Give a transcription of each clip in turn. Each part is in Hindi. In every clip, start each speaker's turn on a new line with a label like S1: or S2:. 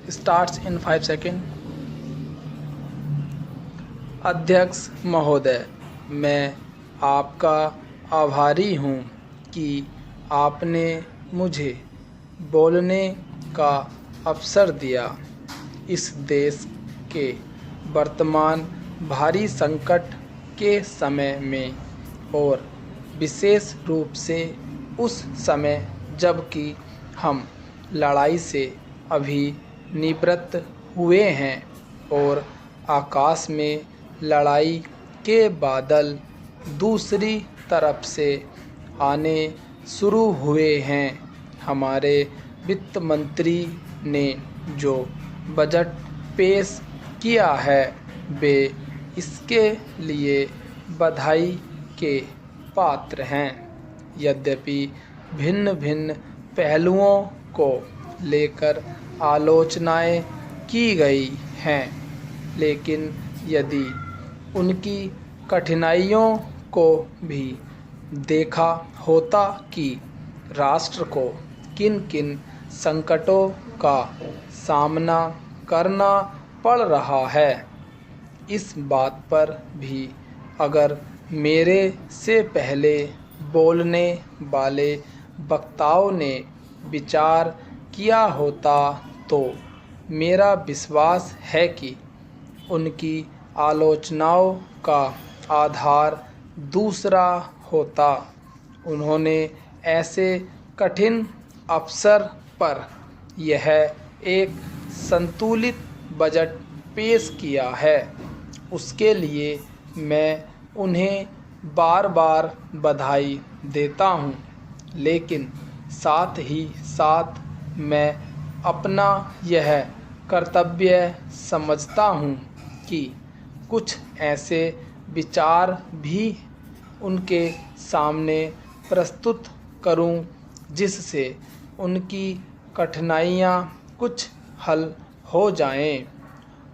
S1: starts in 5 seconds. अध्यक्ष महोदय, मैं आपका आभारी हूँ कि आपने मुझे बोलने का अवसर दिया। इस देश के वर्तमान भारी संकट के समय में और विशेष रूप से उस समय जबकि हम लड़ाई से अभी निवृत्त हुए हैं और आकाश में लड़ाई के बादल दूसरी तरफ से आने शुरू हुए हैं। हमारे वित्त मंत्री ने जो बजट पेश किया है वे इसके लिए बधाई के पात्र हैं। यद्यपि भिन्न भिन्न पहलुओं को लेकर आलोचनाएं की गई हैं, लेकिन यदि उनकी कठिनाइयों को भी देखा होता कि राष्ट्र को किन किन संकटों का सामना करना पड़ रहा है, इस बात पर भी अगर मेरे से पहले बोलने वाले वक्ताओं ने विचार किया होता तो मेरा विश्वास है कि उनकी आलोचनाओं का आधार दूसरा होता। उन्होंने ऐसे कठिन अवसर पर यह एक संतुलित बजट पेश किया है। उसके लिए मैं उन्हें बार बार बधाई देता हूँ, लेकिन साथ ही साथ मैं अपना यह कर्तव्य समझता हूँ कि कुछ ऐसे विचार भी उनके सामने प्रस्तुत करूं जिससे उनकी कठिनाइयां कुछ हल हो जाएं।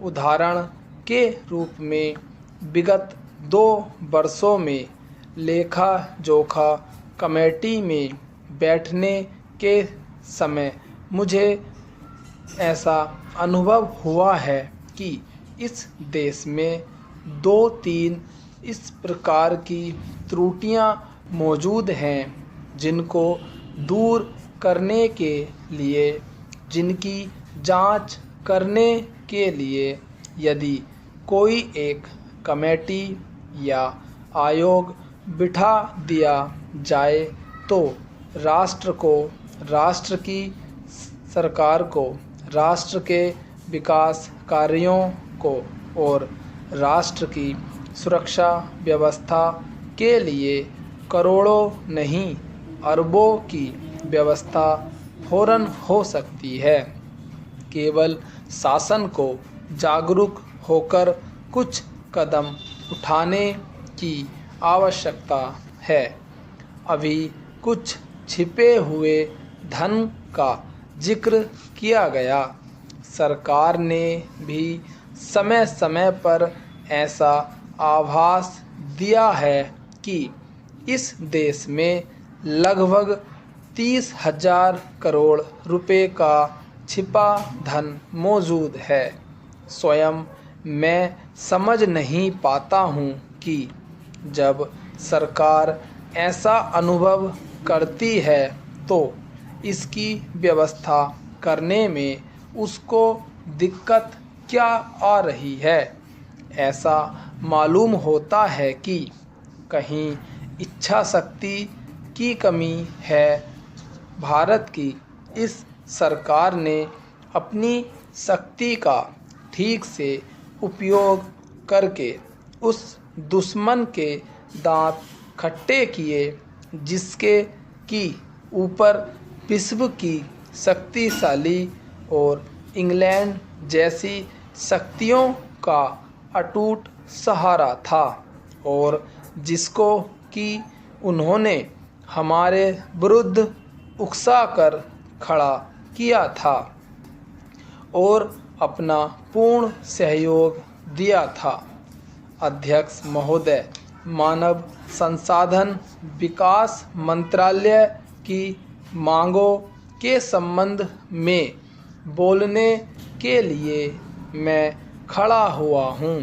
S1: उदाहरण के रूप में विगत 2 वर्षों में लेखा जोखा कमेटी में बैठने के समय मुझे ऐसा अनुभव हुआ है कि इस देश में 2-3 इस प्रकार की त्रुटियां मौजूद हैं जिनको दूर करने के लिए, जिनकी जांच करने के लिए यदि कोई एक कमेटी या आयोग बिठा दिया जाए तो राष्ट्र को, राष्ट्र की सरकार को, राष्ट्र के विकास कार्यों को और राष्ट्र की सुरक्षा व्यवस्था के लिए करोड़ों नहीं अरबों की व्यवस्था फौरन हो सकती है। केवल शासन को जागरूक होकर कुछ कदम उठाने की आवश्यकता है। अभी कुछ छिपे हुए धन का जिक्र किया गया। सरकार ने भी समय समय पर ऐसा आभास दिया है कि इस देश में लगभग 30,000 करोड़ रुपए का छिपा धन मौजूद है। स्वयं मैं समझ नहीं पाता हूँ कि जब सरकार ऐसा अनुभव करती है तो इसकी व्यवस्था करने में उसको दिक्कत क्या आ रही है। ऐसा मालूम होता है कि कहीं इच्छा शक्ति की कमी है। भारत की इस सरकार ने अपनी शक्ति का ठीक से उपयोग करके उस दुश्मन के दांत खट्टे किए जिसके की ऊपर विश्व की शक्तिशाली और इंग्लैंड जैसी शक्तियों का अटूट सहारा था और जिसको कि उन्होंने हमारे विरुद्ध उकसाकर खड़ा किया था और अपना पूर्ण सहयोग दिया था। अध्यक्ष महोदय, मानव संसाधन विकास मंत्रालय की मांगों के संबंध में बोलने के लिए मैं खड़ा हुआ हूँ।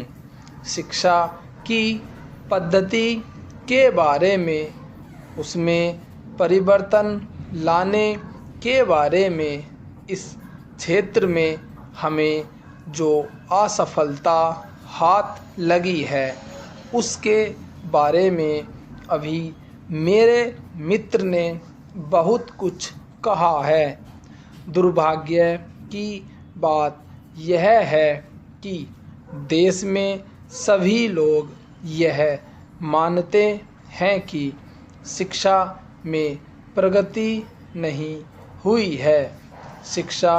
S1: शिक्षा की पद्धति के बारे में, उसमें परिवर्तन लाने के बारे में, इस क्षेत्र में हमें जो असफलता हाथ लगी है उसके बारे में अभी मेरे मित्र ने बहुत कुछ कहा है। दुर्भाग्य की बात यह है कि देश में सभी लोग यह मानते हैं कि शिक्षा में प्रगति नहीं हुई है, शिक्षा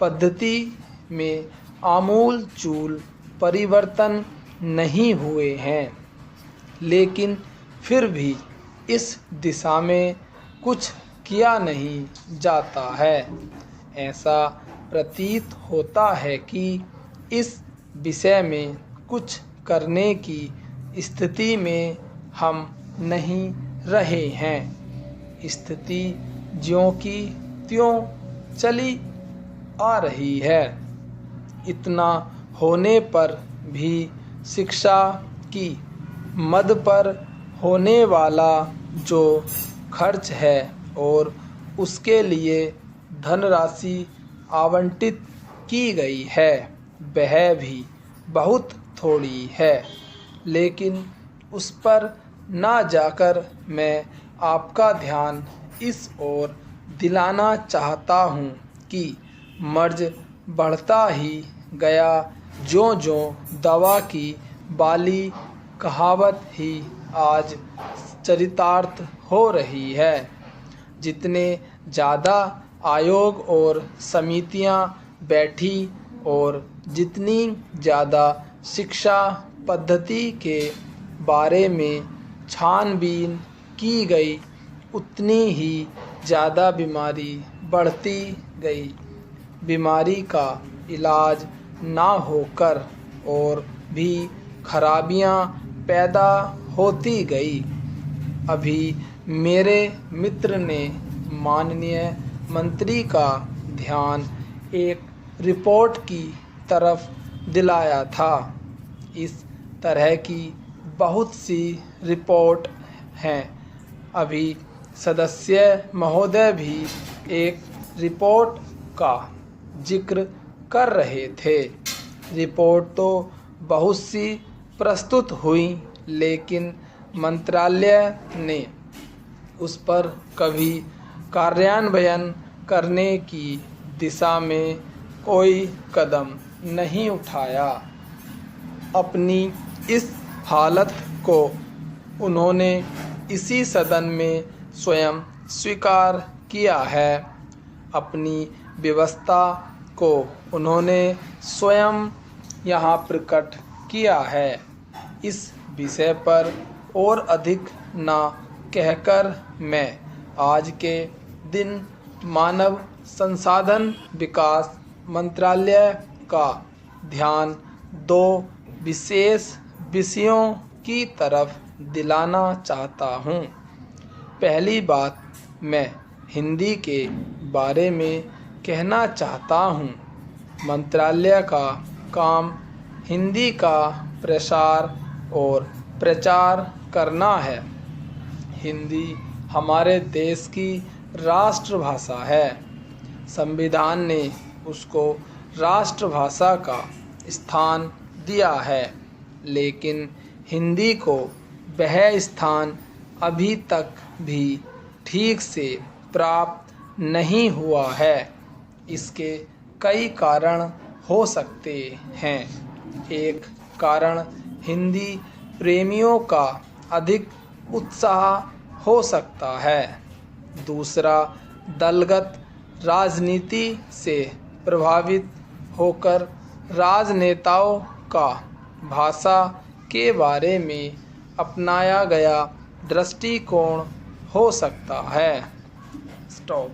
S1: पद्धति में आमूल-चूल परिवर्तन नहीं हुए हैं, लेकिन फिर भी इस दिशा में कुछ किया नहीं जाता है। ऐसा प्रतीत होता है कि इस विषय में कुछ करने की स्थिति में हम नहीं रहे हैं। स्थिति ज्यों की त्यों चली आ रही है। इतना होने पर भी शिक्षा की मद पर होने वाला जो खर्च है और उसके लिए धनराशि आवंटित की गई है वह भी बहुत थोड़ी है। लेकिन उस पर ना जाकर मैं आपका ध्यान इस ओर दिलाना चाहता हूँ कि मर्ज बढ़ता ही गया, ज्यों-ज्यों दवा की बाली कहावत ही आज चरितार्थ हो रही है। जितने ज़्यादा आयोग और समितियां बैठी और जितनी ज़्यादा शिक्षा पद्धति के बारे में छानबीन की गई, उतनी ही ज़्यादा बीमारी बढ़ती गई। बीमारी का इलाज ना होकर और भी खराबियां पैदा होती गई। अभी मेरे मित्र ने माननीय मंत्री का ध्यान एक रिपोर्ट की तरफ दिलाया था। इस तरह की बहुत सी रिपोर्ट हैं। अभी सदस्य महोदय भी एक रिपोर्ट का जिक्र कर रहे थे। रिपोर्ट तो बहुत सी प्रस्तुत हुई, लेकिन मंत्रालय ने उस पर कभी कार्यान्वयन करने की दिशा में कोई कदम नहीं उठाया। अपनी इस हालत को उन्होंने इसी सदन में स्वयं स्वीकार किया है। अपनी व्यवस्था को उन्होंने स्वयं यहाँ प्रकट किया है। इस विषय पर और अधिक ना कहकर मैं आज के दिन मानव संसाधन विकास मंत्रालय का ध्यान दो विशेष विषयों की तरफ दिलाना चाहता हूँ। पहली बात, मैं हिंदी के बारे में कहना चाहता हूँ। मंत्रालय का काम हिंदी का प्रसार और प्रचार करना है। हिंदी हमारे देश की राष्ट्रभाषा है। संविधान ने उसको राष्ट्रभाषा का स्थान दिया है, लेकिन हिंदी को वह स्थान अभी तक भी ठीक से प्राप्त नहीं हुआ है। इसके कई कारण हो सकते हैं। एक कारण हिंदी प्रेमियों का अधिक उत्साह हो सकता है। दूसरा, दलगत राजनीति से प्रभावित होकर राजनेताओं का भाषा के बारे में अपनाया गया दृष्टिकोण हो सकता है। स्टॉप।